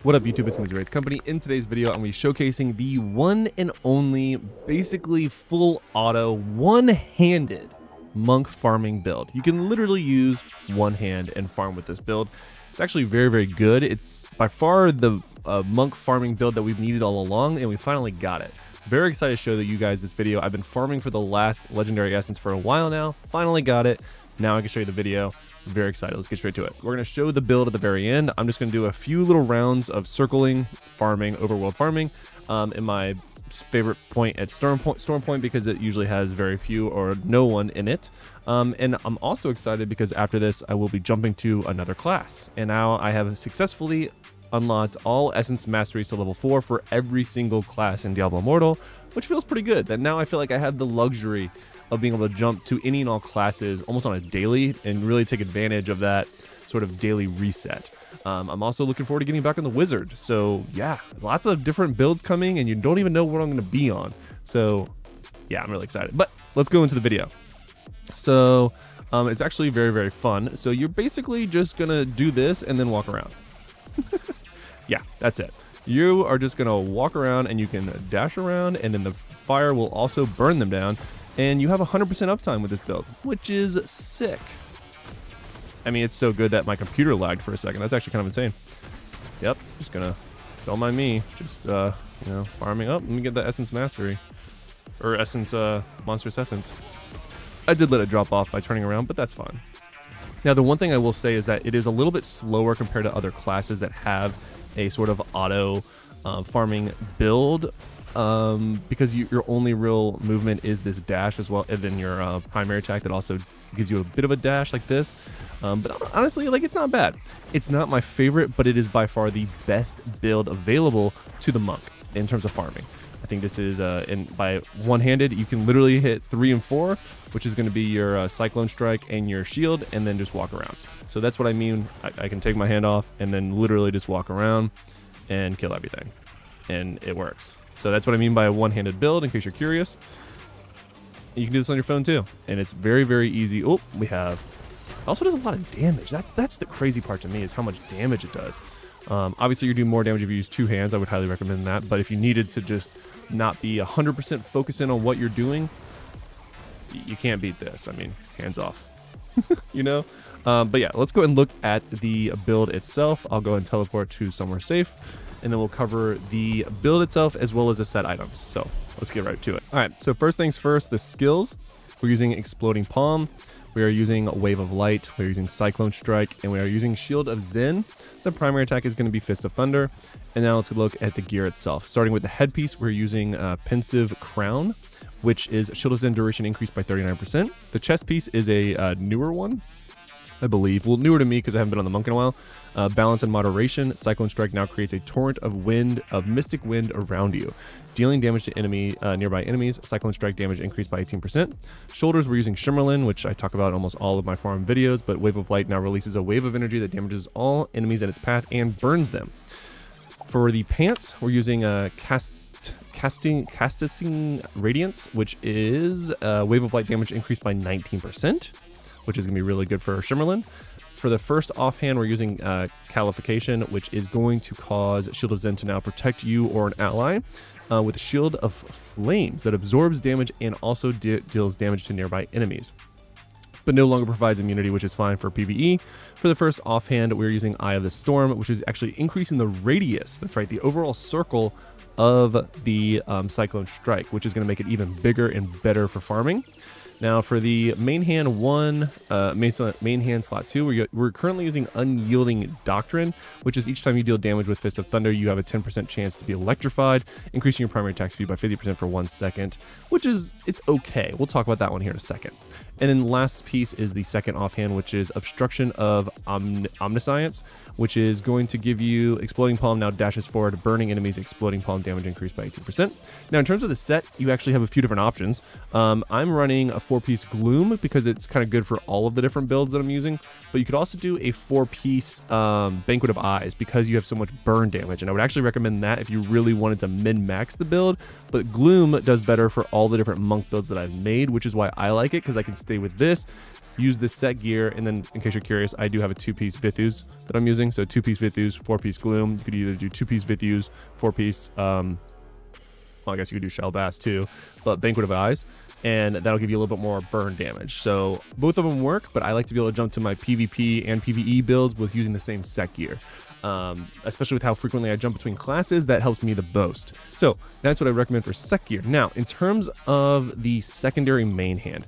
What up YouTube, it's Rates Company. In today's video, I'm going to be showcasing the one and only, basically full auto, one-handed monk farming build. You can literally use one hand and farm with this build. It's actually very, very good. It's by far the monk farming build that we've needed all along, and we finally got it. Very excited to show you guys this video. I've been farming for the last legendary essence for a while now. Finally got it. Now I can show you the video. Very excited. Let's get straight to it. We're going to show the build at the very end. I'm just going to do a few little rounds of circling, farming, overworld farming, in my favorite point at Storm Point because it usually has very few or no one in it. And I'm also excited because after this, I will be jumping to another class. And now I have successfully unlocked all Essence Masteries to level 4 for every single class in Diablo Immortal, which feels pretty good. That now I feel like I have the luxury of being able to jump to any and all classes almost on a daily and really take advantage of that sort of daily reset. I'm also looking forward to getting back on the Wizard. So yeah, lots of different builds coming and you don't even know what I'm going to be on. So yeah, I'm really excited. But let's go into the video. So it's actually very, very fun. So you're basically just going to do this and then walk around. Yeah, that's it. You are just going to walk around and you can dash around and then the fire will also burn them down. And you have 100% uptime with this build, which is sick. I mean, it's so good that my computer lagged for a second. That's actually kind of insane. Yep, just gonna, don't mind me. Just, you know, farming up. Let me get the Essence Mastery. Or Essence, Monstrous Essence. I did let it drop off by turning around, but that's fine. Now, the one thing I will say is that it is a little bit slower compared to other classes that have a sort of auto farming build. Because your only real movement is this dash as well, and then your primary attack that also gives you a bit of a dash like this. But honestly, like, it's not bad. It's not my favorite, but it is by far the best build available to the monk in terms of farming. I think this is, by one-handed, you can literally hit 3 and 4, which is going to be your Cyclone Strike and your shield, and then just walk around. So that's what I mean. I can take my hand off and then literally just walk around and kill everything. And it works. So that's what I mean by a one-handed build, in case you're curious. You can do this on your phone too, and it's very, very easy. Oh, we have... Also does a lot of damage. That's the crazy part to me, is how much damage it does. Obviously, you're doing more damage if you use 2 hands. I would highly recommend that. But if you needed to just not be 100% focused in on what you're doing, you can't beat this. I mean, hands off. You know? But yeah, let's go ahead and look at the build itself. I'll go ahead and teleport to somewhere safe. And then we'll cover the build itself as well as the set items. So let's get right to it. All right, so first things first, the skills. We're using Exploding Palm. We are using Wave of Light. We're using Cyclone Strike. And we are using Shield of Zen. The primary attack is going to be Fist of Thunder. And now let's look at the gear itself. Starting with the headpiece, we're using Pensive Crown, which is Shield of Zen duration increased by 39%. The chest piece is a newer one, I believe. Well, newer to me because I haven't been on the monk in a while. Balance and moderation. Cyclone Strike now creates a torrent of wind, of mystic wind around you, dealing damage to nearby enemies. Cyclone Strike damage increased by 18%. Shoulders, we're using Shimmerlin, which I talk about in almost all of my farm videos, but Wave of Light now releases a wave of energy that damages all enemies in its path and burns them. For the pants, we're using Casting Radiance, which is Wave of Light damage increased by 19%, which is going to be really good for Shimmerlin. For the first offhand, we're using Calification, which is going to cause Shield of Zen to now protect you or an ally with a Shield of Flames that absorbs damage and also deals damage to nearby enemies, but no longer provides immunity, which is fine for PvE. For the first offhand, we're using Eye of the Storm, which is actually increasing the radius, that's right, the overall circle of the Cyclone Strike, which is going to make it even bigger and better for farming. Now for the main hand main hand slot 2, we're currently using Unyielding Doctrine, which is each time you deal damage with Fist of Thunder, you have a 10% chance to be electrified, increasing your primary attack speed by 50% for 1 second, which is, it's okay. We'll talk about that one here in a second. And then the last piece is the second offhand, which is Obstruction of Omniscience, which is going to give you Exploding Palm now dashes forward, burning enemies, Exploding Palm damage increased by 18%. Now, in terms of the set, you actually have a few different options. I'm running a 4-piece Gloom because it's kind of good for all of the different builds that I'm using, but you could also do a 4-piece Banquet of Eyes because you have so much burn damage, and I would actually recommend that if you really wanted to min-max the build, but Gloom does better for all the different monk builds that I've made, which is why I like it, because I can stay with this use this set gear. And then in case you're curious, I do have a 2-piece Vithus that I'm using. So 2-piece Vithus, 4-piece Gloom. You could either do 2-piece Vithus, 4-piece, well, I guess you could do Shell Bass too, but Banquet of Eyes, and that'll give you a little bit more burn damage. So both of them work, but I like to be able to jump to my PvP and PvE builds with using the same set gear. Especially with how frequently I jump between classes, that helps me the most. So that's what I recommend for set gear. Now, in terms of the secondary main hand,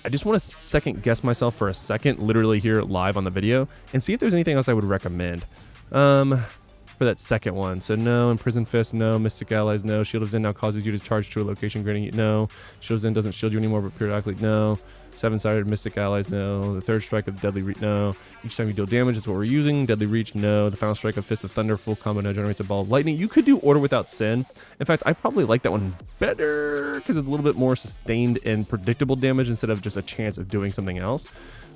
I just want to second guess myself for a second, literally here live on the video, and see if there's anything else I would recommend. For that second one. So no, Imprisoned Fist, no. Mystic Allies, no. Shield of Zen now causes you to charge to a location, granting you, no. Shield of Zen doesn't shield you anymore, but periodically, no. 7-sided Mystic Allies, no. The third strike of Deadly Reach, no. Each time you deal damage, that's what we're using. Deadly Reach, no. The final strike of Fist of Thunder, full combo, no. Generates a ball of lightning. You could do Order Without Sin. In fact, I probably like that one better because it's a little bit more sustained and predictable damage instead of just a chance of doing something else.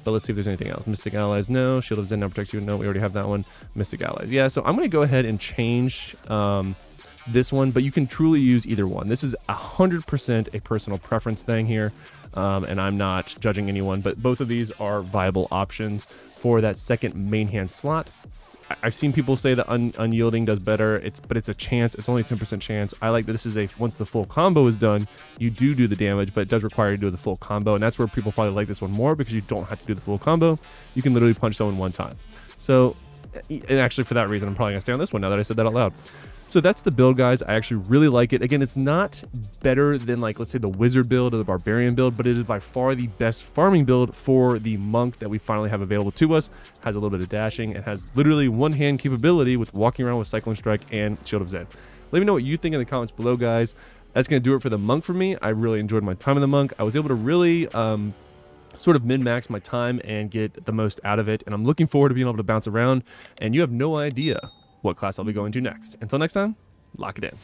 But let's see if there's anything else. Mystic Allies, no. Shield of Zen now protects you, no. We already have that one. Mystic Allies, yeah. So I'm going to go ahead and change this one, but you can truly use either one. This is 100% a personal preference thing here, and I'm not judging anyone, but both of these are viable options for that second main hand slot. I've seen people say that unyielding does better, but it's a chance. It's only a 10% chance. I like that this is once the full combo is done, you do the damage, but it does require you to do the full combo, and that's where people probably like this one more because you don't have to do the full combo. You can literally punch someone one time. So, and actually for that reason, I'm probably gonna stay on this one now that I said that out loud. So that's the build, guys. I actually really like it. Again, it's not better than, like, let's say the wizard build or the barbarian build, but it is by far the best farming build for the monk that we finally have available to us. Has a little bit of dashing and has literally one-hand capability with walking around with Cyclone Strike and Shield of Zen. Let me know what you think in the comments below, guys. That's going to do it for the monk for me. I really enjoyed my time in the monk. I was able to really sort of min-max my time and get the most out of it, and I'm looking forward to being able to bounce around, and you have no idea what class I'll be going to next. Until next time, lock it in.